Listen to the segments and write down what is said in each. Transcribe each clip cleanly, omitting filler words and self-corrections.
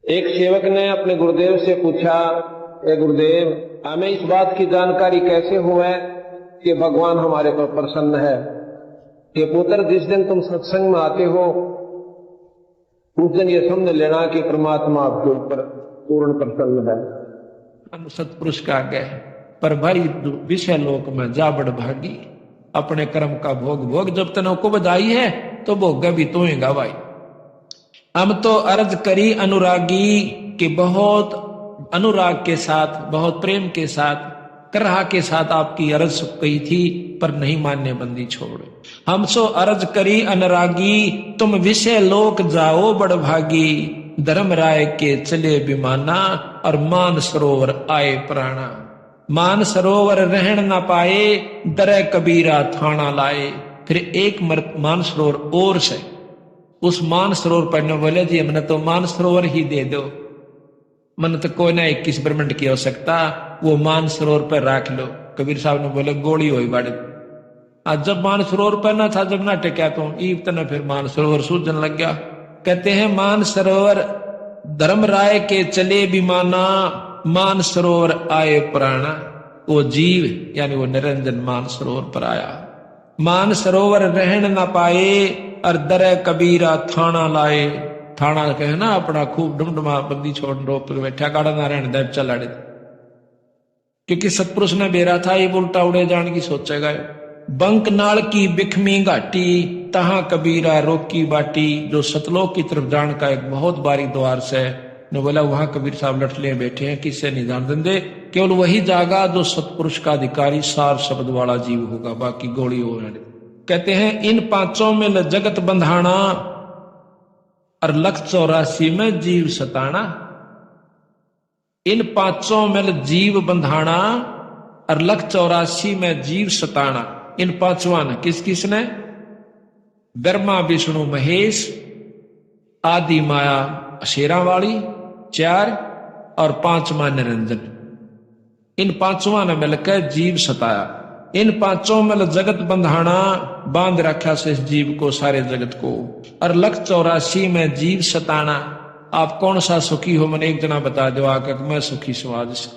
एक सेवक ने अपने गुरुदेव से पूछा, ए गुरुदेव, हमें इस बात की जानकारी कैसे हो है कि भगवान हमारे पर प्रसन्न है? कि पुत्र, जिस दिन तुम सत्संग में आते हो उस दिन ये समझ लेना कि परमात्मा आपके ऊपर पूर्ण प्रसन्न है। हम सतपुरुष का गए पर भाई विषय लोक में जा बड़ भागी, अपने कर्म का भोग भोग, जब तनो को बधाई है तो भोग भी तो होगा भाई। हम तो अर्ज करी अनुरागी कि बहुत अनुराग के साथ, बहुत प्रेम के साथ, करहा के साथ आपकी अर्ज कही थी पर नहीं मानने बंदी छोड़े। हम सो अर्ज करी अनुरागी, तुम विषय लोक जाओ बड़ भागी, धर्म राय के चले विमाना और मान सरोवर आए प्राणा। मान सरोवर रहन न पाए, दरे कबीरा थाना लाए। फिर एक मान सरोवर और से, उस मान सरोवर पर न बोले जी हमने तो मान सरोवर ही दे दो, मन तो कोई ना 21 ब्रह्मंड की आवश्यकता, वो मान सरोवर पर रख लो। कबीर साहब ने बोले गोली हुई बड़े। आज जब मान सरोवर पर ना था, जब ना टेक्या तो ईब तना फिर मान सरोवर सूझन लग गया। कहते हैं मान सरोवर धर्म राय के चले विमाना, मान सरोवर आए प्राणा। वो जीव यानी वो निरंजन मान सरोवर पर आया। मान सरोवर रहन न पाए और दरे कबीरा थाना लाए। थाना कहे ना अपना खूब डुमडुमा बंदी छोड़ रोप बैठा गाड़ा ना रहने दे चल आड़े, क्योंकि सतपुरुष ने बेरा था ये उल्टा उड़े जान की सोचेगा। बंक नाल की बिखमी घाटी, तहां कबीरा रोकी बाटी। जो सतलोक की तरफ जान का एक बहुत बारी द्वार से ने बोला, वहां कबीर साहब लठले बैठे हैं, किससे नहीं जान देंगे, केवल वही जागा जो सतपुरुष का अधिकारी सार शब्द वाला जीव होगा, बाकी गोली हो रहे। कहते हैं इन पांचों में जगत बंधाना और 184 में जीव सताना। इन पांचों में जीव बंधाना और 184 में जीव सताना। इन पांचवा ने किस किसने? ब्रह्मा विष्णु महेश, आदि माया शेरा वाली 4 और 5वां निरंजन। इन पांचवा ने मिलकर जीव सताया। इन पांचों में जगत बंधाना, बांध रखा से इस जीव को, सारे जगत को। और 184 में जीव सताना। आप कौन सा सुखी हो, मैंने एक जना बता दो आकर मैं सुखी समाज से।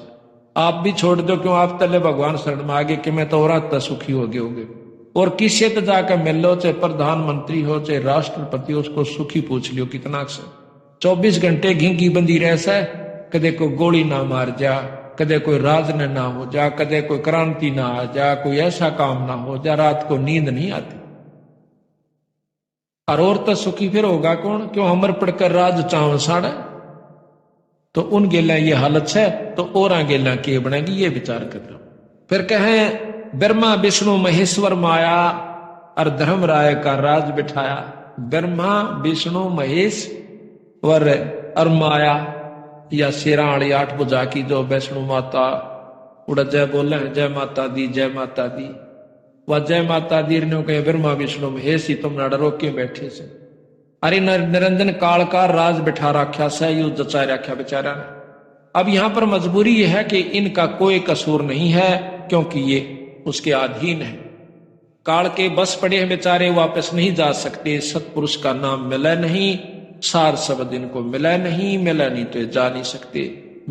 आप भी छोड़ दो, क्यों आप तले भगवान शरण में आगे कि मैं तो और सुखी हो गए होगे। और किसी तो जाकर मिल लो, चाहे प्रधानमंत्री हो चाहे राष्ट्रपति हो, उसको सुखी पूछ लियो कितना से। 24 घंटे घिंगी बंदी रह से, कदे कोई गोली ना मार जा, कदे कोई राज न ना हो जा, कदे कोई क्रांति ना आ जा, कोई ऐसा काम ना हो जा, रात को नींद नहीं आती। और तो सुखी फिर होगा कौन? क्यों हमर पढ़कर राज चाव साड़ा, तो उन गेला ये हालत है तो और गेला के बनेगी, ये विचार कर लो। फिर कहें ब्रह्मा विष्णु महेश्वर माया और धर्म राय का राज बिठाया। ब्रह्मा विष्णु महेश और माया या शेराणी 8 बुझा की जो वैष्णु माता उड़ा जय बोले जय माता दी जय माता दी। वह जय माता दी ने कहे ब्रह्मा विष्णु महेश ही तुम नाड़ा के बैठे से। अरे निरंजन काल का राज बिठा रखा सहयोग जचा रखा बेचारा ने। अब यहां पर मजबूरी यह है कि इनका कोई कसूर नहीं है, क्योंकि ये उसके अधीन है। काल के बस पड़े हैं बेचारे, वापस नहीं जा सकते। सतपुरुष का नाम मिला नहीं, सार शब्द इनको मिला नहीं, मिला नहीं तो जा नहीं सकते।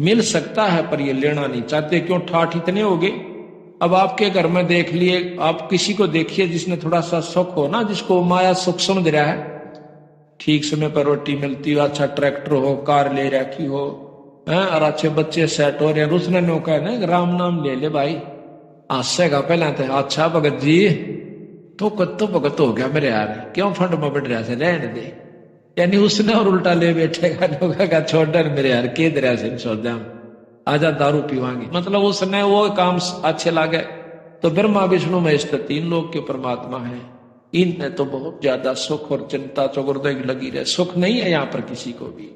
मिल सकता है पर ये लेना नहीं चाहते, क्यों? ठाठ इतने हो गए। अब आपके घर में देख लिए, आप किसी को देखिए जिसने थोड़ा सा सुख हो ना, जिसको माया सुख समझ रहा है, ठीक समय पर रोटी मिलती हो, अच्छा ट्रैक्टर हो, कार ले रखी हो, और अच्छे बच्चे सेट हो रहे हैं, उसने नौका है ना राम नाम ले ले भाई, हासेगा पहले तो अच्छा भगत जी तो भगत हो गया मेरे यार, क्यों फंड में बैठ रहा से रहने दे। यानी उसने और उल्टा ले बैठेगा, लोग छोड़ मेरे यार के दरिया से सोचा आजा दारू पीवाएंगे, मतलब उसने वो काम अच्छे लागे। तो ब्रह्मा विष्णु महेश 3 लोग के परमात्मा है। इनमें तो बहुत ज्यादा सुख और चिंता चौगुर्दे की लगी रहे। सुख नहीं है यहाँ पर किसी को भी।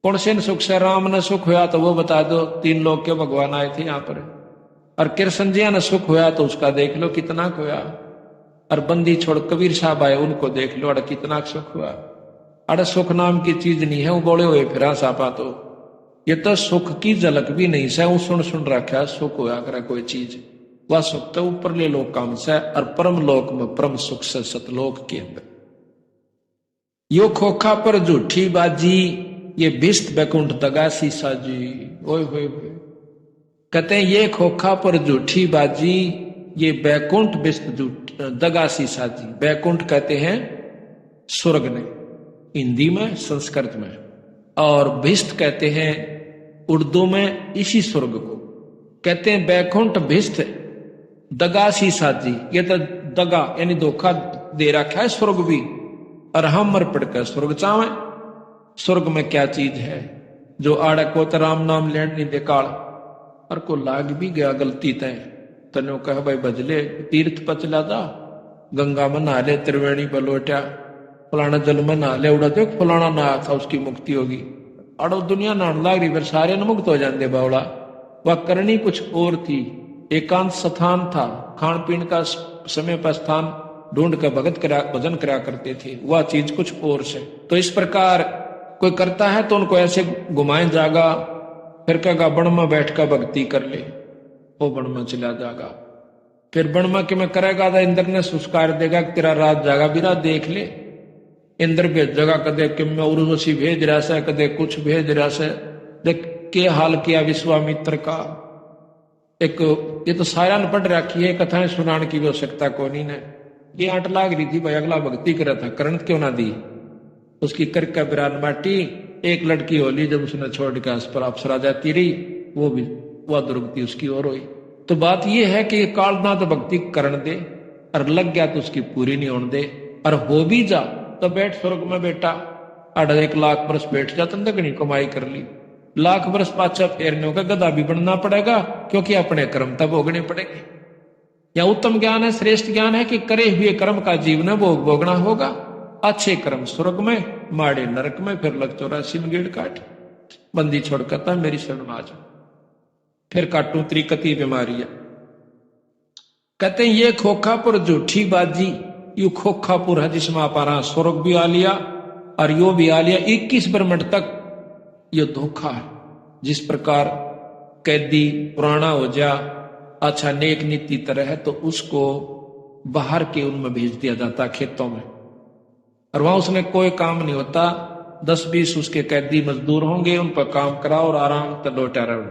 कौन से सुख से? राम ने सुख हुआ तो वो बता दो, 3 लोग के भगवान आए थे यहाँ पर। और कृष्ण जी ने सुख हुआ तो उसका देख लो कितना हुआ। और बंदी छोड़ कबीर साहब आए, उनको देख लो, अरे कितना सुख हुआ। अरे सुख नाम की चीज नहीं है, वो बोले हुए फिर सापा तो ये तो सुख की झलक भी नहीं से सुन रखा सुख होया करे कोई चीज। वह सुख तो ऊपर ले लोग काम से, और परम लोक में परम सुख से सतलोक के अंदर। यो खोखा पर झूठी बाजी, ये भिष्ट बैकुंठ दगासी साजी। ओए होए होए, कहते हैं ये खोखा पर झूठी बाजी, ये बैकुंठ भिष्ट दगासी साजी। बैकुंठ कहते हैं स्वर्ग ने हिंदी में, संस्कृत में, और भिष्ट कहते हैं उर्दू में इसी स्वर्ग को। कहते हैं बैकुंठ भिष्ट दगासी साजी, ये तो दगा यानी धोखा दे रखा है स्वर्ग भी, और हम मर पड़कर स्वर्ग चावे। स्वर्ग में क्या चीज है जो आड़ा को तो राम नाम लेने नहीं दे काल, और को लाग भी गया गलती तय तने कह भाई बजले तीर्थ पर चला जा, गंगा में नहा ले, त्रिवेणी पर लोटा, फलाना जल में नहा ले, उड़ा देख फलाना नहा था उसकी मुक्ति होगी। अड़ो दुनिया नहाने लाग रही, फिर सारे न मुक्त हो जाते बावड़ा। वह करनी कुछ और थी, एकांत स्थान था, खान पीन का समय पर स्थान ढूंढ कर भजन करा करते थे, वह चीज कुछ और से। तो इस प्रकार कोई करता है तो उनको ऐसे घुमाए जागा, फिर कहेगा बण में बैठ कर भक्ति कर ले, वो बण में चला जागा। फिर बण में कि मैं करेगा तो इंद्र ने सुस्कार देगा कि तेरा रात जागा बिरा देख ले। इंद्र भेजेगा, कदे कि मैं उर्वशी भेज रहा से, कदे कुछ भेज रहा से। देख के हाल किया विश्वामित्र का। एक ये तो सारा ने पढ़ रखी है, कथाएं सुनाने की आवश्यकता कोनी ने। ये आट लाग रही थी भाई, अगला भक्ति करा था, करण क्यों ना दी। उसकी करका बिरान बाटी, एक लड़की होली जब उसने छोड़ के आस पर अप्सरा जाती रही, वो भी वह दुर्गति उसकी ओर हुई। तो बात यह है कि काल ना तो भक्ति करण दे, और लग गया तो उसकी पूरी नहीं होने दे, और हो भी जा तो बैठ स्वर्ग में बेटा, 1 लाख वर्ष बैठ जा, तुम तकनी कमाई कर ली, लाख वर्ष पाछा फेरने का गधा भी बनना पड़ेगा, क्योंकि अपने कर्म तब भोगने पड़ेंगे। या उत्तम ज्ञान है, श्रेष्ठ ज्ञान है कि करे हुए कर्म का जीवन भोग भोगना होगा। अच्छे कर्म स्वर्ग में, माड़े नरक में, फिर लग 84 में गेड़ काट, बंदी छोड़ करता मेरी शरण में आ जा, फिर काटू त्रिकति बीमारियां। कहते हैं ये खोखापुर झूठी बाजी, यू खोखापुर है जिसमें अपारा स्वर्ग भी आ लिया और यो भी आ लिया। 21 ब्रह्मंड तक ये धोखा है। जिस प्रकार कैदी पुराना हो जा, अच्छा नेक नीति तरह है, तो उसको बाहर के उनमें भेज दिया जाता खेतों में, और वहां उसने कोई काम नहीं होता। 10-20 उसके कैदी मजदूर होंगे, उन पर काम कराओ और आराम से लौटा रहो।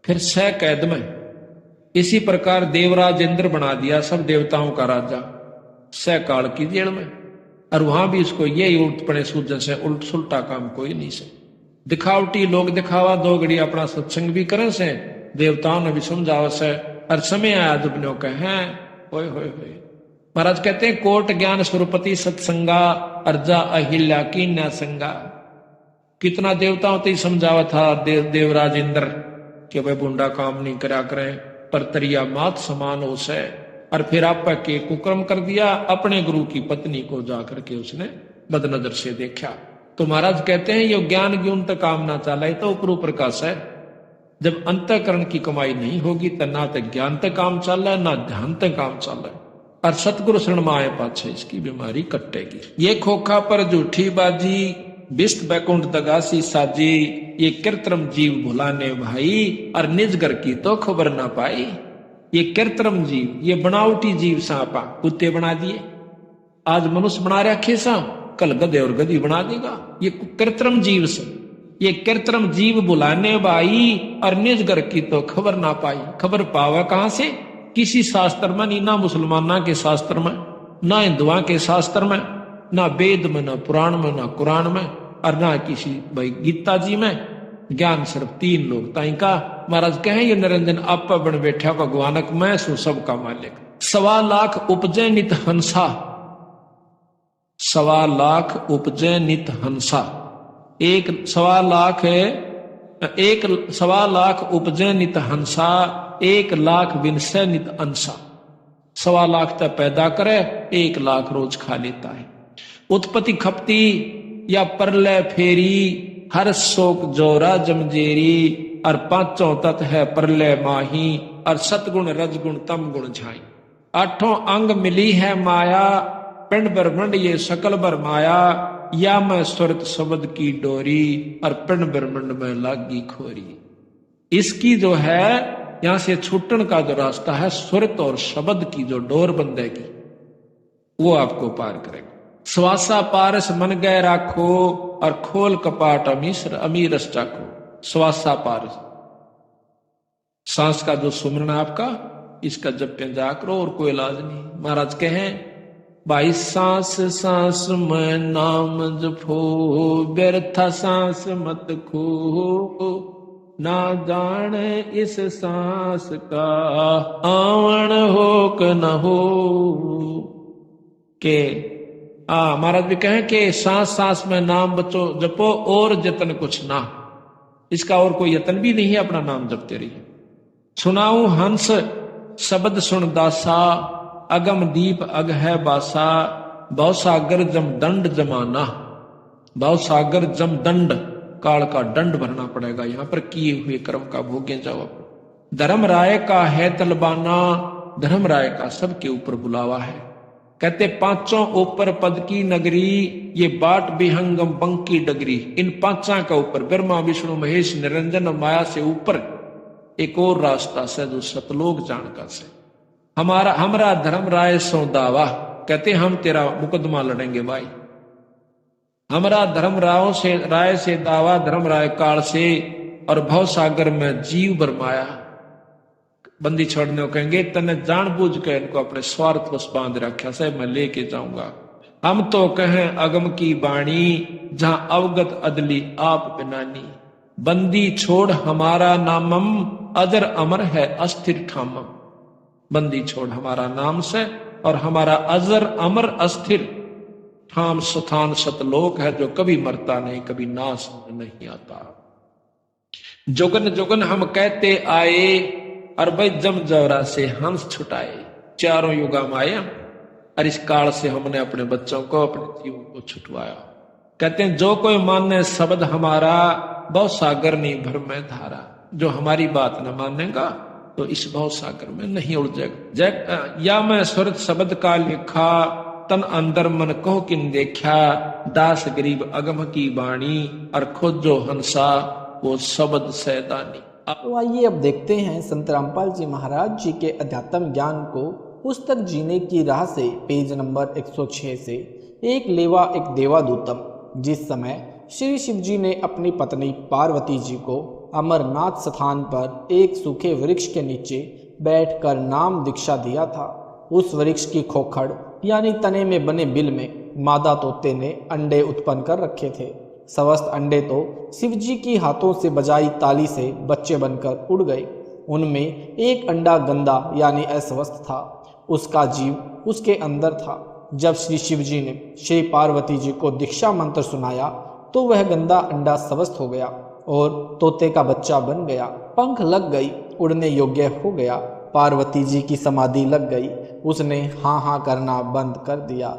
फिर 6 कैद में इसी प्रकार देवराज इंद्र बना दिया, सब देवताओं का राजा, 6 काल की जेल में। और वहां भी इसको यही उल्ट पड़े सूजन से उल्ट सुलटा काम कोई नहीं से। दिखावटी लोग दिखावा, 2 घड़ी अपना सत्संग भी करें से, देवताओं ने भी समझावा से, और समय आया दुबनों के हैं। होए होए होए, महाराज कहते हैं कोट ज्ञान स्वरूपति सत्संगा, अर्जा अहिल्या की न संगा। कितना देवताओं तो समझावा था देवराज इंद्र कि भाई बुंडा काम नहीं करा करें, पर तरिया मात समान हो से। और फिर आप के कुकर्म कर दिया, अपने गुरु की पत्नी को जाकर के उसने बदनजर से देखा। तो महाराज कहते हैं ये ज्ञान गुण तक काम ना चला, तो ऊपर प्रकाश है। जब अंतःकरण की कमाई नहीं होगी तो ना तो ज्ञान तक काम चल रहा है, ना ध्यान तक काम चल रहा है। और सतगुरु शरण में आए पाछे इसकी बीमारी कटेगी। ये खोखा पर झूठी बाजी, बिस्त बैकुंठ दगासी साजी, ये कृत्रिम जीव भुलाने भाई, और निज घर की तो खबर ना पाई। ये कृत्रिम जीव, ये बनावटी जीव सांपा कुत्ते बना दिए, आज मनुष्य बना रखे सा, कल गधे और गधी बना देगा। ये कृत्रिम जीव से, ये कृत्रिम जीव बुलाने भाई, और निज घर की तो खबर ना पाई। खबर पावा कहां से? किसी शास्त्र में नहीं, ना मुसलमाना के शास्त्र में, ना हिंदुआ के शास्त्र में, ना वेद में, ना पुराण में, ना कुरान में, और ना किसी भाई गीता जी में। ज्ञान सिर्फ 3 लोग ताई का। महाराज कहे ये निरंजन आप बन बैठा भगवानक मैं सो सबका मालिक। 1.25 लाख उपजे नित हंसा, 1.25 लाख उपजे नित हंसा, 1.25 लाख है, 1.25 लाख उपजे नित हंसा, 1 लाख विनसे नित अंसा। 1.25 लाख तक पैदा करे, 1 लाख रोज खा लेता है। उत्पत्ति खपती या परलय फेरी, हर शोक जोरा जमजेरी, और 5 तत्व है परलय माही, और सतगुण रजगुण तम गुण झाई। 8 अंग मिली है माया, पिंड ब्रह्मंड ये सकल बर माया, या मैं सुरत शब्द की डोरी, और पिंड ब्रह्मंड में लागी खोरी। इसकी जो है यहां से छूटन का जो रास्ता है, सुरत और शब्द की जो डोर बंधेगी वो आपको पार करेगा। श्वासा पारस मन गए राखो, और खोल कपाट अमीर अमीरस चाको श्वासा पार। सांस का जो सुमरण आपका, इसका जब पे जा करो और कोई इलाज नहीं। महाराज कहें भाई सांस सांस में नाम जपो, व्यर्था सांस मत खो, ना जाने इस सांस का आवण हो क न हो। के महाराज भी कहें कि सांस सांस में नाम बचो जपो और जतन कुछ ना, इसका और कोई यतन भी नहीं है, अपना नाम जपते रहिए। सुनाऊं हंस शब्द सुन दासा, अगम दीप अग है बासा, भवसागर जम दंड जमाना। भवसागर जम दंड, काल का दंड भरना पड़ेगा यहाँ पर, किए हुए कर्म का भोगे जाओ। धर्म राय का है तलबाना, धर्म राय का सबके ऊपर बुलावा है। कहते पांचों ऊपर पद की नगरी, ये बाट विहंगम बंकी डगरी। इन पांचा का ऊपर ब्रह्मा विष्णु महेश निरंजन और माया से ऊपर एक और रास्ता से जो सतलोक जानका से। हमारा धर्म राय सो दावा, कहते हम तेरा मुकदमा लड़ेंगे भाई। हमारा धर्म राय से दावा, धर्म राय काल से, और भव सागर में जीव बरमाया। बंदी छोड़ने को कहेंगे तने जानबूझ के इनको अपने स्वार्थ को बांध रखा से मैं लेके जाऊंगा। हम तो कहें अगम की बाणी, जहां अवगत अदली आप बिनानी। बंदी छोड़ हमारा नामम, अजर अमर है अस्थिर ठामम। बंदी छोड़ हमारा नाम से, और हमारा अजर अमर अस्थिर ठाम स्थान सतलोक है, जो कभी मरता नहीं, कभी नाश नहीं आता। जोगन जोगन हम कहते आए, और भाई जम जवरा से हंस छुटाए। चारों युगा में आए, और इस काल से हमने अपने बच्चों को, अपने जीवन को छुटवाया। कहते हैं जो कोई माने शब्द हमारा, भव सागर नहीं भर में धारा। जो हमारी बात न मानेगा तो इस भव सागर में नहीं उलझेगा। या मैं सुरत शब्द का लिखा, तन अंदर मन कहो किन देखा। दास गरीब अगम की बाणी, और खुद जो हंसा वो शब्द सैदानी। तो आइए अब देखते हैं संत रामपाल जी महाराज जी के अध्यात्म ज्ञान को पुस्तक जीने की राह से पेज नंबर 106 से। एक लेवा एक देवादूतम। जिस समय श्री शिव जी ने अपनी पत्नी पार्वती जी को अमरनाथ स्थान पर एक सूखे वृक्ष के नीचे बैठकर नाम दीक्षा दिया था, उस वृक्ष की खोखड़ यानी तने में बने बिल में मादा तोते ने अंडे उत्पन्न कर रखे थे। समस्त अंडे तो शिव जी की हाथों से बजाई ताली से बच्चे बनकर उड़ गए। उनमें एक अंडा गंदा यानी अस्वस्थ था, उसका जीव उसके अंदर था। जब श्री शिव जी ने श्री पार्वती जी को दीक्षा मंत्र सुनाया तो वह गंदा अंडा स्वस्थ हो गया और तोते का बच्चा बन गया। पंख लग गई, उड़ने योग्य हो गया। पार्वती जी की समाधि लग गई, उसने हाँ हाँ करना बंद कर दिया।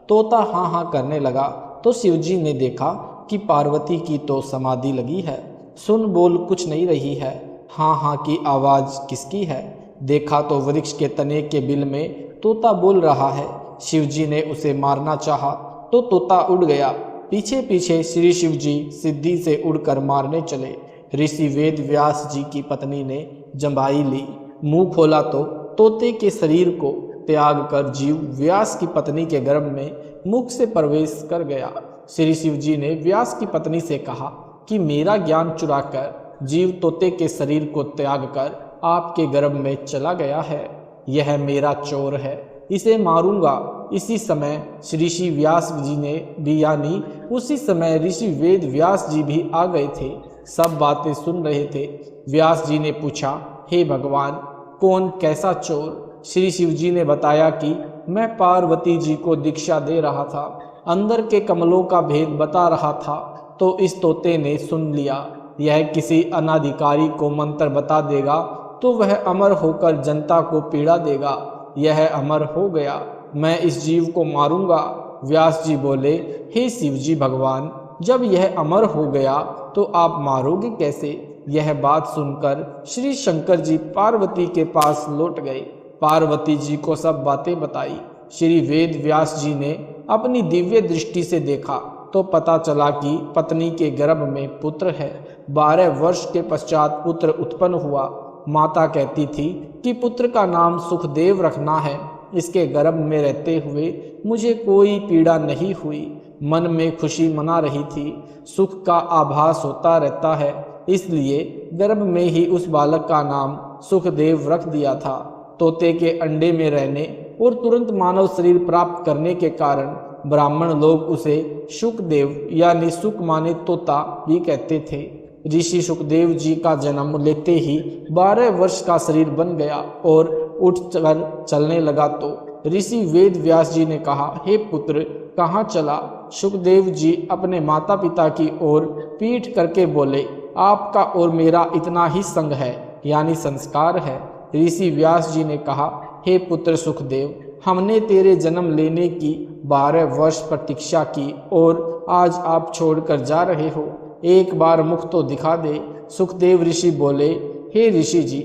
तोता हाँ हाँ करने लगा तो शिव जी ने देखा कि पार्वती की तो समाधि लगी है, सुन बोल कुछ नहीं रही है, हाँ हाँ की आवाज किसकी है। देखा तो वृक्ष के तने के बिल में तोता बोल रहा है। शिव जी ने उसे मारना चाहा तो तोता उड़ गया। पीछे पीछे श्री शिव जी सिद्धि से उड़कर मारने चले। ऋषि वेद व्यास जी की पत्नी ने जंभाई ली, मुंह खोला तो तोते के शरीर को त्याग कर जीव व्यास की पत्नी के गर्भ में मुख से प्रवेश कर गया। श्री शिव जी ने व्यास की पत्नी से कहा कि मेरा ज्ञान चुराकर जीव तोते के शरीर को त्याग कर आपके गर्भ में चला गया है, यह मेरा चोर है, इसे मारूंगा। इसी समय ऋषि व्यास जी ने भी यानी उसी समय ऋषि वेद व्यास जी भी आ गए थे। सब बातें सुन रहे थे। व्यास जी ने पूछा, हे भगवान, कौन कैसा चोर? श्री शिव जी ने बताया कि मैं पार्वती जी को दीक्षा दे रहा था, अंदर के कमलों का भेद बता रहा था तो इस तोते ने सुन लिया। यह किसी अनाधिकारी को मंत्र बता देगा तो वह अमर होकर जनता को पीड़ा देगा। यह अमर हो गया, मैं इस जीव को मारूंगा। व्यास जी बोले, हे शिव जी भगवान, जब यह अमर हो गया तो आप मारोगे कैसे? यह बात सुनकर श्री शंकर जी पार्वती के पास लौट गए। पार्वती जी को सब बातें बताई। श्री वेद व्यास जी ने अपनी दिव्य दृष्टि से देखा तो पता चला कि पत्नी के गर्भ में पुत्र है। 12 वर्ष के पश्चात पुत्र उत्पन्न हुआ। माता कहती थी कि पुत्र का नाम सुखदेव रखना है। इसके गर्भ में रहते हुए मुझे कोई पीड़ा नहीं हुई। मन में खुशी मना रही थी, सुख का आभास होता रहता है, इसलिए गर्भ में ही उस बालक का नाम सुखदेव रख दिया था। तोते के अंडे में रहने और तुरंत मानव शरीर प्राप्त करने के कारण ब्राह्मण लोग उसे शुकदेव यानी सुख माने तोता भी कहते थे। ऋषि सुखदेव जी का जन्म लेते ही 12 वर्ष का शरीर बन गया और उठकर चलने लगा तो ऋषि वेद व्यास जी ने कहा, हे पुत्र कहाँ चला? सुखदेव जी अपने माता पिता की ओर पीठ करके बोले, आपका और मेरा इतना ही संग है यानी संस्कार है। ऋषि व्यास जी ने कहा, हे पुत्र सुखदेव, हमने तेरे जन्म लेने की 12 वर्ष प्रतीक्षा की और आज आप छोड़कर जा रहे हो, एक बार मुख तो दिखा दे। सुखदेव ऋषि बोले, हे ऋषि जी,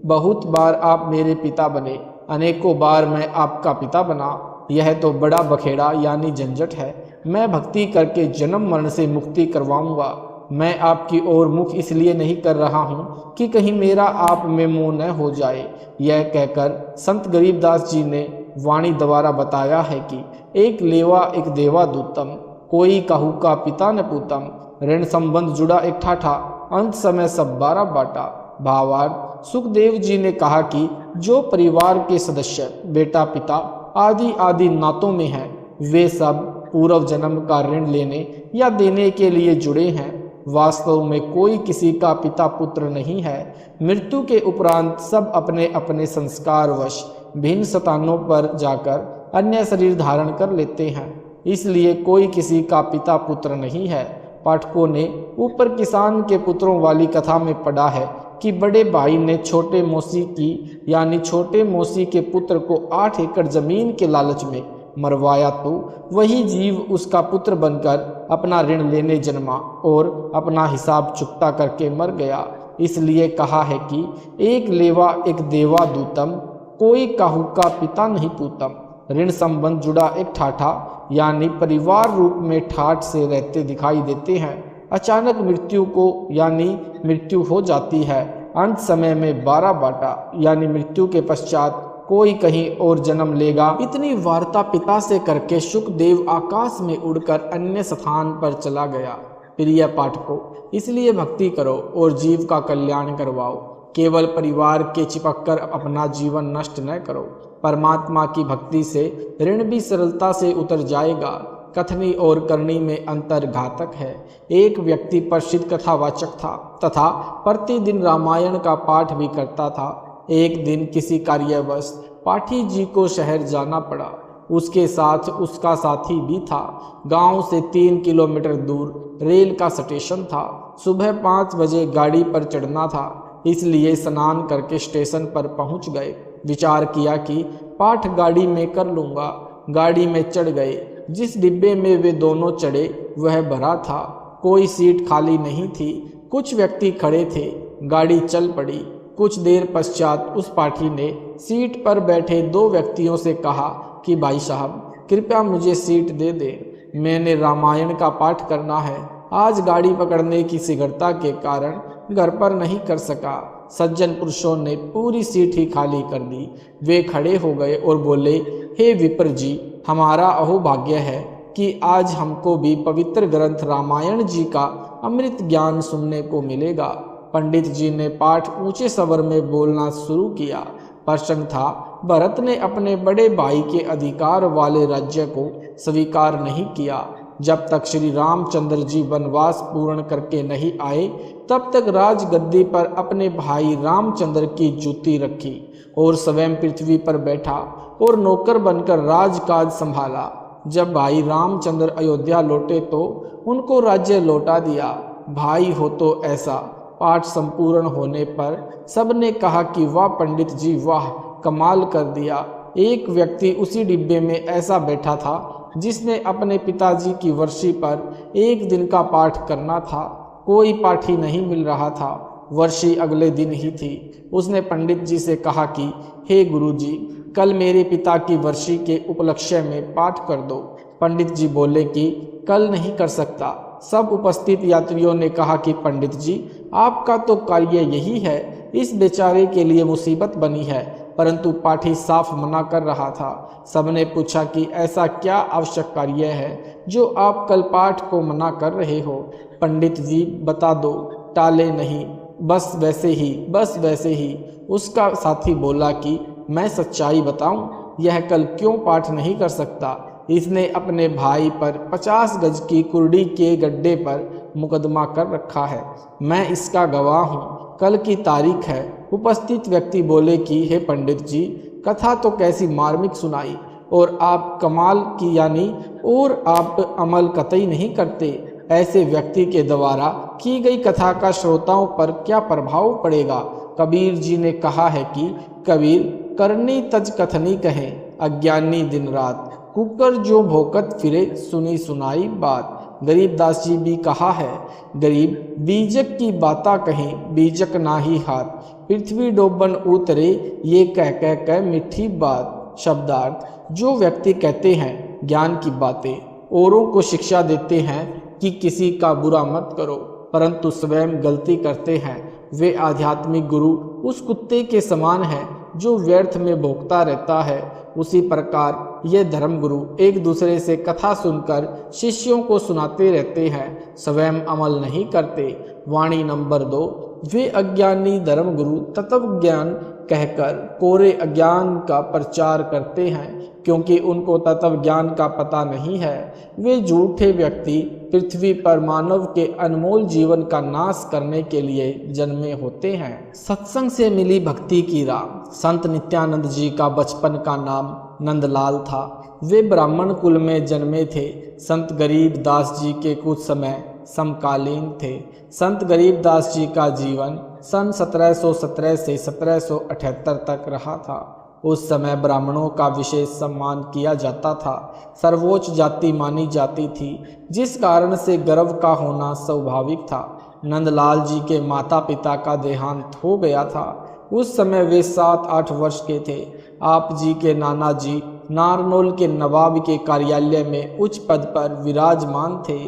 बहुत बार आप मेरे पिता बने, अनेकों बार मैं आपका पिता बना, यह तो बड़ा बखेड़ा यानी झंझट है। मैं भक्ति करके जन्म मरण से मुक्ति करवाऊंगा। मैं आपकी ओर मुख इसलिए नहीं कर रहा हूँ कि कहीं मेरा आप में मोह न हो जाए। यह कहकर संत गरीबदास जी ने वाणी द्वारा बताया है कि एक लेवा एक देवा दूतम, कोई कहू का पिता न पूतम, ऋण संबंध जुड़ा एक ठाठा, अंत समय सब 12 बाटा। भावार्थ, सुखदेव जी ने कहा कि जो परिवार के सदस्य बेटा पिता आदि आदि नातों में हैं, वे सब पूर्व जन्म का ऋण लेने या देने के लिए जुड़े हैं। वास्तव में कोई किसी का पिता पुत्र नहीं है। मृत्यु के उपरांत सब अपने अपने संस्कारवश भिन्न स्थानों पर जाकर अन्य शरीर धारण कर लेते हैं, इसलिए कोई किसी का पिता पुत्र नहीं है। पाठकों ने ऊपर किसान के पुत्रों वाली कथा में पढ़ा है कि बड़े भाई ने छोटे मौसी की यानी छोटे मौसी के पुत्र को 8 एकड़ जमीन के लालच में मरवाया तो वही जीव उसका पुत्र बनकर अपना ऋण लेने जन्मा और अपना हिसाब चुकता करके मर गया। इसलिए कहा है कि एक लेवा एक देवा दूतम, कोई काहू का पिता नहीं पूतम। ऋण संबंध जुड़ा एक ठाठा यानी परिवार रूप में ठाठ से रहते दिखाई देते हैं। अचानक मृत्यु को यानी मृत्यु हो जाती है। अंत समय में 12 बाटा यानी मृत्यु के पश्चात कोई कहीं और जन्म लेगा। इतनी वार्ता पिता से करके सुखदेव आकाश में उड़कर अन्य स्थान पर चला गया। प्रिय पाठकों, इसलिए भक्ति करो और जीव का कल्याण करवाओ। केवल परिवार के चिपककर अपना जीवन नष्ट न करो। परमात्मा की भक्ति से ऋण भी सरलता से उतर जाएगा। कथनी और करनी में अंतर घातक है। एक व्यक्ति प्रसिद्ध कथावाचक था तथा प्रतिदिन रामायण का पाठ भी करता था। एक दिन किसी कार्यवश पाठी जी को शहर जाना पड़ा। उसके साथ उसका साथी भी था। गांव से 3 किलोमीटर दूर रेल का स्टेशन था। सुबह 5 बजे गाड़ी पर चढ़ना था, इसलिए स्नान करके स्टेशन पर पहुंच गए। विचार किया कि पाठ गाड़ी में कर लूँगा। गाड़ी में चढ़ गए। जिस डिब्बे में वे दोनों चढ़े वह भरा था। कोई सीट खाली नहीं थी। कुछ व्यक्ति खड़े थे। गाड़ी चल पड़ी। कुछ देर पश्चात उस पाठी ने सीट पर बैठे 2 व्यक्तियों से कहा कि भाई साहब, कृपया मुझे सीट दे दें, मैंने रामायण का पाठ करना है। आज गाड़ी पकड़ने की शीघ्रता के कारण घर पर नहीं कर सका। सज्जन पुरुषों ने पूरी सीट ही खाली कर दी। वे खड़े हो गए और बोले, हे विप्र जी, हमारा अहोभाग्य है कि आज हमको भी पवित्र ग्रंथ रामायण जी का अमृत ज्ञान सुनने को मिलेगा। पंडित जी ने पाठ ऊंचे स्वर में बोलना शुरू किया। प्रसंग था, भरत ने अपने बड़े भाई के अधिकार वाले राज्य को स्वीकार नहीं किया। जब तक श्री रामचंद्र जी वनवास पूर्ण करके नहीं आए, तब तक राजगद्दी पर अपने भाई रामचंद्र की जूती रखी और स्वयं पृथ्वी पर बैठा और नौकर बनकर राजकाज संभाला। जब भाई रामचंद्र अयोध्या लौटे तो उनको राज्य लौटा दिया। भाई हो तो ऐसा। पाठ संपूर्ण होने पर सबने कहा कि वाह पंडित जी, वाह, कमाल कर दिया। एक व्यक्ति उसी डिब्बे में ऐसा बैठा था जिसने अपने पिताजी की वर्षी पर एक दिन का पाठ करना था। कोई पाठी नहीं मिल रहा था। वर्षी अगले दिन ही थी। उसने पंडित जी से कहा कि हे गुरुजी, कल मेरे पिता की वर्षी के उपलक्ष्य में पाठ कर दो। पंडित जी बोले कि कल नहीं कर सकता। सब उपस्थित यात्रियों ने कहा कि पंडित जी, आपका तो कार्य यही है, इस बेचारे के लिए मुसीबत बनी है, परंतु पाठी साफ मना कर रहा था। सबने पूछा कि ऐसा क्या आवश्यक कार्य है जो आप कल पाठ को मना कर रहे हो? पंडित जी बता दो, टाले नहीं, बस वैसे ही, बस वैसे ही। उसका साथी बोला कि मैं सच्चाई बताऊं, यह कल क्यों पाठ नहीं कर सकता? इसने अपने भाई पर 50 गज की कुर्डी के गड्ढे पर मुकदमा कर रखा है। मैं इसका गवाह हूँ। कल की तारीख है। उपस्थित व्यक्ति बोले कि हे पंडित जी, कथा तो कैसी मार्मिक सुनाई, और आप कमाल की यानी और आप अमल कतई नहीं करते। ऐसे व्यक्ति के द्वारा की गई कथा का श्रोताओं पर क्या प्रभाव पड़ेगा? कबीर जी ने कहा है कि कबीर करनी तज कथनी कहे, अज्ञानी दिन रात, कुकर जो भोकत फिरे, सुनी सुनाई बात। गरीबदास जी भी कहा है, गरीब बीजक की बाता कहें, बीजक ना ही हाथ, पृथ्वी डोबन उतरे, ये कह कह मीठी बात। शब्दार्थ, जो व्यक्ति कहते हैं ज्ञान की बातें, औरों को शिक्षा देते हैं कि किसी का बुरा मत करो, परंतु स्वयं गलती करते हैं, वे आध्यात्मिक गुरु उस कुत्ते के समान हैं जो व्यर्थ में भोगता रहता है। उसी प्रकार ये धर्मगुरु एक दूसरे से कथा सुनकर शिष्यों को सुनाते रहते हैं, स्वयं अमल नहीं करते। वाणी नंबर 2, वे अज्ञानी धर्मगुरु तत्व ज्ञान कहकर कोरे अज्ञान का प्रचार करते हैं, क्योंकि उनको तत्व ज्ञान का पता नहीं है। वे झूठे व्यक्ति पृथ्वी पर मानव के अनमोल जीवन का नाश करने के लिए जन्मे होते हैं। सत्संग से मिली भक्ति की राह। संत नित्यानंद जी का बचपन का नाम नंदलाल था। वे ब्राह्मण कुल में जन्मे थे। संत गरीबदास जी के कुछ समय समकालीन थे। संत गरीबदास जी का जीवन सन 1717 से 1778 तक रहा था। उस समय ब्राह्मणों का विशेष सम्मान किया जाता था, सर्वोच्च जाति मानी जाती थी, जिस कारण से गर्व का होना स्वाभाविक था। नंदलाल जी के माता पिता का देहांत हो गया था। उस समय वे 7-8 वर्ष के थे। आप जी के नाना जी नारनौल के नवाब के कार्यालय में उच्च पद पर विराजमान थे।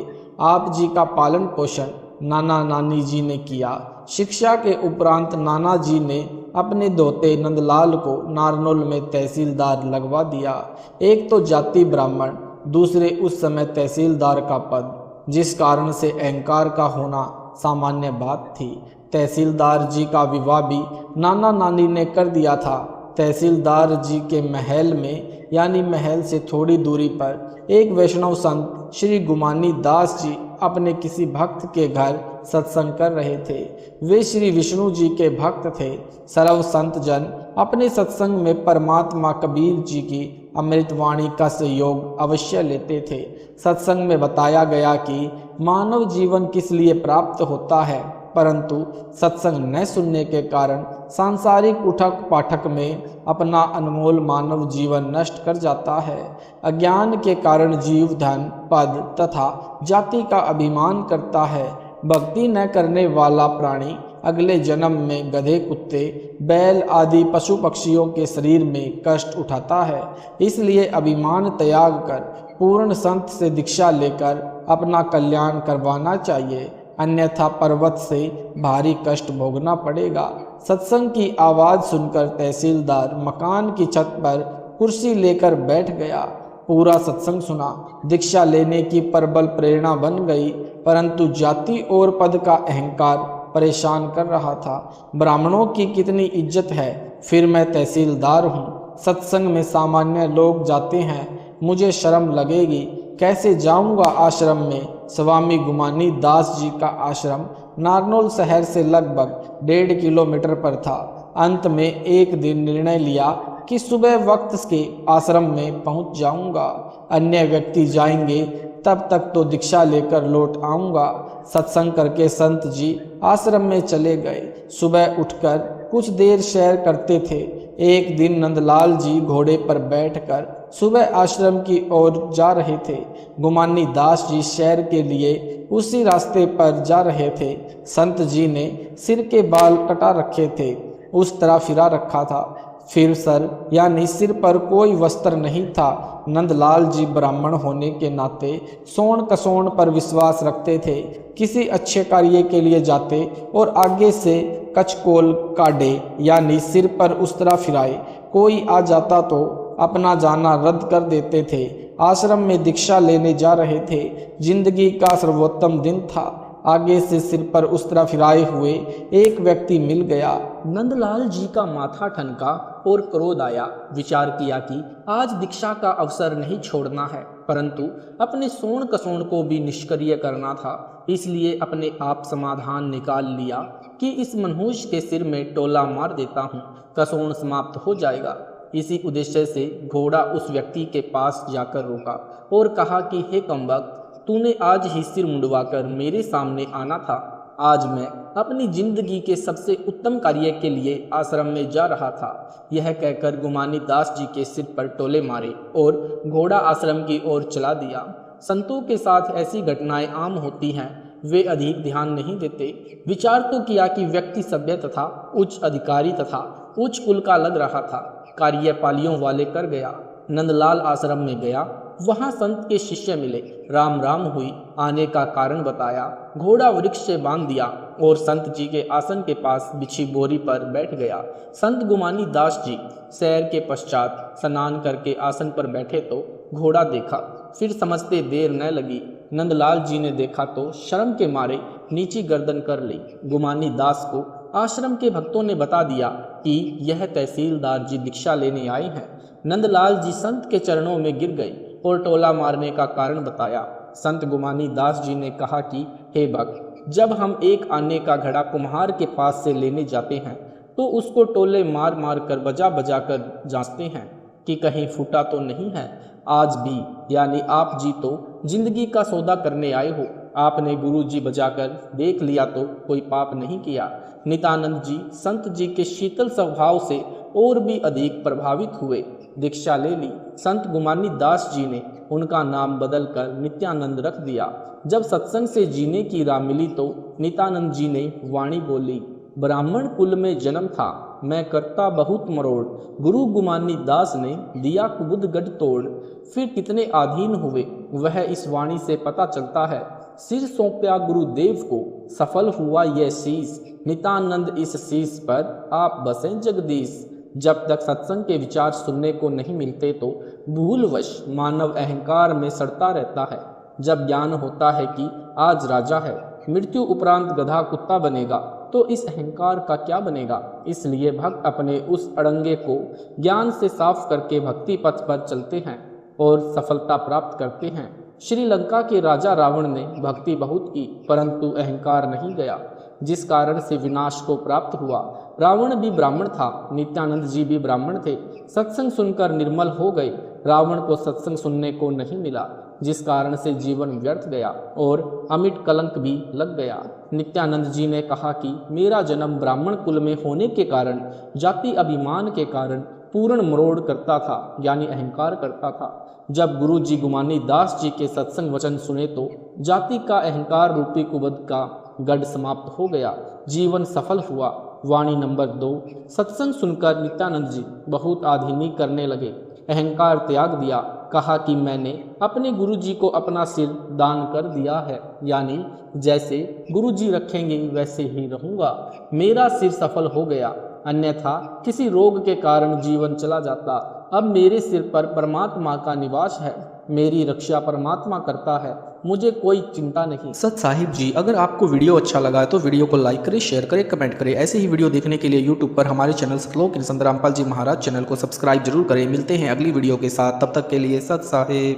आप जी का पालन पोषण नाना नानी जी ने किया। शिक्षा के उपरांत नाना जी ने अपने दोते नंदलाल को नारनौल में तहसीलदार लगवा दिया। एक तो जाति ब्राह्मण, दूसरे उस समय तहसीलदार का पद, जिस कारण से अहंकार का होना सामान्य बात थी। तहसीलदार जी का विवाह भी नाना नानी ने कर दिया था। तहसीलदार जी के महल में यानी महल से थोड़ी दूरी पर एक वैष्णव संत श्री गुमानी दास जी अपने किसी भक्त के घर सत्संग कर रहे थे। वे श्री विष्णु जी के भक्त थे। सर्व संत जन अपने सत्संग में परमात्मा कबीर जी की अमृतवाणी का सहयोग अवश्य लेते थे। सत्संग में बताया गया कि मानव जीवन किस लिए प्राप्त होता है, परंतु सत्संग न सुनने के कारण सांसारिक उठक पाठक में अपना अनमोल मानव जीवन नष्ट कर जाता है। अज्ञान के कारण जीव धन, पद तथा जाति का अभिमान करता है। भक्ति न करने वाला प्राणी अगले जन्म में गधे, कुत्ते, बैल आदि पशु पक्षियों के शरीर में कष्ट उठाता है। इसलिए अभिमान त्याग कर पूर्ण संत से दीक्षा लेकर अपना कल्याण करवाना चाहिए, अन्यथा पर्वत से भारी कष्ट भोगना पड़ेगा। सत्संग की आवाज़ सुनकर तहसीलदार मकान की छत पर कुर्सी लेकर बैठ गया। पूरा सत्संग सुना। दीक्षा लेने की प्रबल प्रेरणा बन गई, परंतु जाति और पद का अहंकार परेशान कर रहा था। ब्राह्मणों की कितनी इज्जत है, फिर मैं तहसीलदार हूँ। सत्संग में सामान्य लोग जाते हैं, मुझे शर्म लगेगी। कैसे जाऊंगा आश्रम में? स्वामी गुमानी दास जी का आश्रम नारनौल शहर से लगभग 1.5 किलोमीटर पर था। अंत में एक दिन निर्णय लिया कि सुबह वक्त के आश्रम में पहुंच जाऊंगा। अन्य व्यक्ति जाएंगे, तब तक तो दीक्षा लेकर लौट आऊंगा। सत्संग करके संत जी आश्रम में चले गए। सुबह उठकर कुछ देर सैर करते थे। एक दिन नंदलाल जी घोड़े पर बैठकर सुबह आश्रम की ओर जा रहे थे। गुमानी दास जी सैर के लिए उसी रास्ते पर जा रहे थे। संत जी ने सिर के बाल कटा रखे थे, उस तरह फिरा रखा था। फिर सर यानी सिर पर कोई वस्त्र नहीं था। नंदलाल जी ब्राह्मण होने के नाते सोण कसोण पर विश्वास रखते थे। किसी अच्छे कार्य के लिए जाते और आगे से कचकोल काढ़े यानी सिर पर उस्तरा फिराए। कोई आ जाता तो अपना जाना रद्द कर देते थे। आश्रम में दीक्षा लेने जा रहे थे। जिंदगी का सर्वोत्तम दिन था। आगे से सिर पर उस्तरा फिराए हुए एक व्यक्ति मिल गया। नंदलाल जी का माथा ठनका और क्रोध आया। विचार किया कि आज दीक्षा का अवसर नहीं छोड़ना है, परंतु अपने सोण कसोण को भी निष्क्रिय करना था। इसलिए अपने आप समाधान निकाल लिया कि इस मनहूस के सिर में टोला मार देता हूँ, कसोण समाप्त हो जाएगा। इसी उद्देश्य से घोड़ा उस व्यक्ति के पास जाकर रुका और कहा कि हे कमबख्त, तूने आज ही सिर मुंडवाकर मेरे सामने आना था। आज मैं अपनी जिंदगी के सबसे उत्तम कार्य के लिए आश्रम में जा रहा था। यह कहकर गुमानी दास जी के सिर पर टोले मारे और घोड़ा आश्रम की ओर चला दिया। संतों के साथ ऐसी घटनाएं आम होती हैं, वे अधिक ध्यान नहीं देते। विचार तो किया कि व्यक्ति सभ्य तथा उच्च अधिकारी तथा उच्च कुल का लग रहा था। कार्य पालियों वाले कर गया। नंदलाल आश्रम में गया। वहां संत के शिष्य मिले। राम राम हुई। आने का कारण बताया। घोड़ा वृक्ष से बांध दिया और संत जी के आसन के पास बिछी बोरी पर बैठ गया। संत गुमानी दास जी सैर के पश्चात स्नान करके आसन पर बैठे तो घोड़ा देखा। फिर समझते देर न लगी। नंदलाल जी ने देखा तो शर्म के मारे नीची गर्दन कर ली। गुमानी दास को आश्रम के भक्तों ने बता दिया कि यह तहसीलदार जी दीक्षा लेने आए हैं। नंदलाल जी संत के चरणों में गिर गए और टोला मारने का कारण बताया। संत गुमानी दास जी ने कहा कि हे भक्त, जब हम एक आने का घड़ा कुम्हार के पास से लेने जाते हैं तो उसको टोले मार मार कर बजा बजा कर जांचते हैं कि कहीं फूटा तो नहीं है। आज भी यानी आप जी तो जिंदगी का सौदा करने आए हो। आपने गुरु जी बजाकर देख लिया तो कोई पाप नहीं किया। नित्यानंद जी संत जी के शीतल स्वभाव से और भी अधिक प्रभावित हुए। दीक्षा ले ली। संत गुमानी दास जी ने उनका नाम बदलकर नित्यानंद रख दिया। जब सत्संग से जीने की राह मिली तो नित्यानंद जी ने वाणी बोली, ब्राह्मण कुल में जन्म था, मैं करता बहुत मरोड़। गुरु गुमानी दास ने दिया कुबुद गढ़ तोड़। फिर कितने अधीन हुए वह इस वाणी से पता चलता है। सिर सौंपया गुरुदेव को, सफल हुआ यह शीस। नित्यानंद इस शीस पर आप बसें जगदीश। जब तक सत्संग के विचार सुनने को नहीं मिलते तो भूलवश मानव अहंकार में सड़ता रहता है। जब ज्ञान होता है कि आज राजा है, मृत्यु उपरांत गधा कुत्ता बनेगा, तो इस अहंकार का क्या बनेगा। इसलिए भक्त अपने उस अड़ंगे को ज्ञान से साफ करके भक्ति पथ पर चलते हैं और सफलता प्राप्त करते हैं। श्रीलंका के राजा रावण ने भक्ति बहुत की, परंतु अहंकार नहीं गया, जिस कारण से विनाश को प्राप्त हुआ। रावण भी ब्राह्मण था, नित्यानंद जी भी ब्राह्मण थे। सत्संग सुनकर निर्मल हो गए। रावण को सत्संग सुनने को नहीं मिला, जिस कारण से जीवन व्यर्थ गया और अमिट कलंक भी लग गया। नित्यानंद जी ने कहा कि मेरा जन्म ब्राह्मण कुल में होने के कारण, जाति अभिमान के कारण पूर्ण मरोड़ करता था, यानी अहंकार करता था। जब गुरु जी गुमानी दास जी के सत्संग वचन सुने तो जाति का अहंकार रूपी कुबद का गढ़ समाप्त हो गया। जीवन सफल हुआ। वाणी नंबर 2। सत्संग सुनकर नित्यानंद जी बहुत आधीनी करने लगे। अहंकार त्याग दिया। कहा कि मैंने अपने गुरु जी को अपना सिर दान कर दिया है, यानी जैसे गुरु जी रखेंगे वैसे ही रहूंगा। मेरा सिर सफल हो गया, अन्यथा किसी रोग के कारण जीवन चला जाता। अब मेरे सिर पर परमात्मा का निवास है। मेरी रक्षा परमात्मा करता है, मुझे कोई चिंता नहीं। सत साहिब जी, अगर आपको वीडियो अच्छा लगा है तो वीडियो को लाइक करें, शेयर करें, कमेंट करें। ऐसे ही वीडियो देखने के लिए यूट्यूब पर हमारे चैनल सतलोक संत रामपाल जी महाराज चैनल को सब्सक्राइब जरूर करें। मिलते हैं अगली वीडियो के साथ, तब तक के लिए सत साहिब।